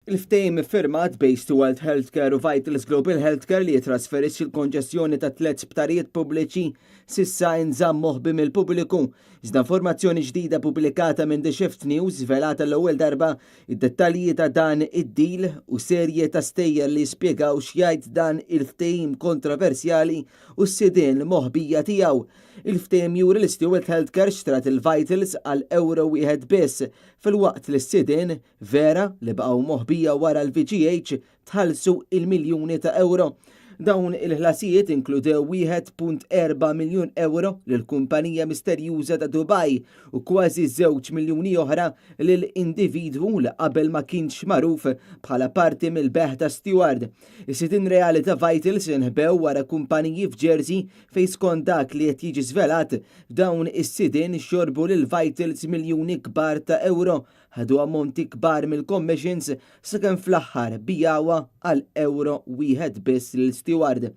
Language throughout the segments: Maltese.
Il-ftehim firmat bejn Stewart Healthcare u Vitals Global Healthcare li jitrasferixxi l-konċessjoni ta' 3 isptarijiet pubbliċi s'issa nżamm moħbim mill-pubbliku. Iżda informazzjoni ġdida pubblikata minn The Shift News velata l-ewwel darba id-dettalji ta' dan id-deal u serje ta' stejjer li spjegaw x'jgħid dan il-ftehim kontroversjali u s-sidien moħbija tiegħu. Il-ftehim juri li Stewart Healthcare xtrat il-Vitals għal euro wieħed biss fil-waqt li s-sidien vera li baqgħu moħbija wara l-VGH tħallsu il-miljuni ta' euro. Dawn il-ħlasijiet inkludew 1.4 miljun euro lill-kumpanija misterjuża ta' Dubai u kważi 2 miljuni oħra lill-individwu li qabel ma kienx magħruf bħala parti mill-beħ ta' Stewart. Is-sidien reali ta' Vitals inħbew wara kumpaniji f'Jersey fejn skont dak li qed jiġi żvelat dawn is-sidien xorbu lil Vitals miljuni kbar ta' euro, ħadu ammonti kbar mill-commissions sakemm fl-aħħar bijawha għal euro wieħed biss lil Stewart.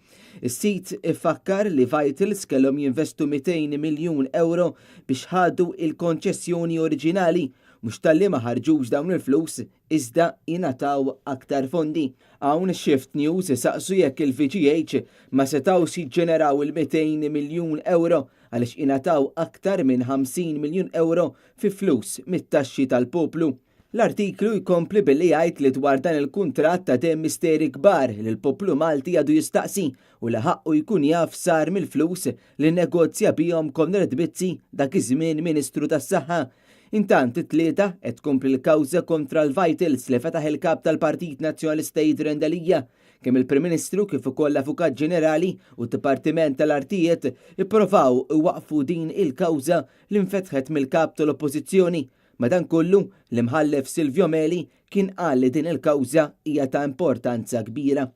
Is-sit ifakkar li Vitals kellhom jinvestu 200 miljun euro biex ħadu il-konċessjoni oriġinali mhux talli ma ħarġux dawn il-flus iżda jingħataw aktar fondi. Hawn Shift News saqsu jekk il-VGH ma setgħux jiġġeneraw il-200 miljun euro għaliex ingħataw aktar minn 50 miljun euro fi flus mit-taxxi tal-poplu. L-artiklu jkompli billi jgħid li dwar dan il-kuntratt ta' dem misteri kbar li l-poplu Malti għadu jistaqsi u li ħaqqu jkun jaf sar mill-flus li negozja bihom Konrad Bizzi dak iż-żmien Ministru tas-Saħħa. Intant it-tlieta qed tkompli l-kawża kontra l-Vitals li fetaħ il-kap tal-Partit Nazzjonalista Jidher Endelija. Kemm il-Prim Ministru kif ukoll l-Avukat Ġenerali u d-Dipartiment tal-Artijiet ippruvaw iwaqfu din il-kawża li nfetħet mill-kap tal-Oppożizzjoni. Madankollu l-imħallef Silvio Meli kien qal li din il-kawża hija ta' importanza kbira.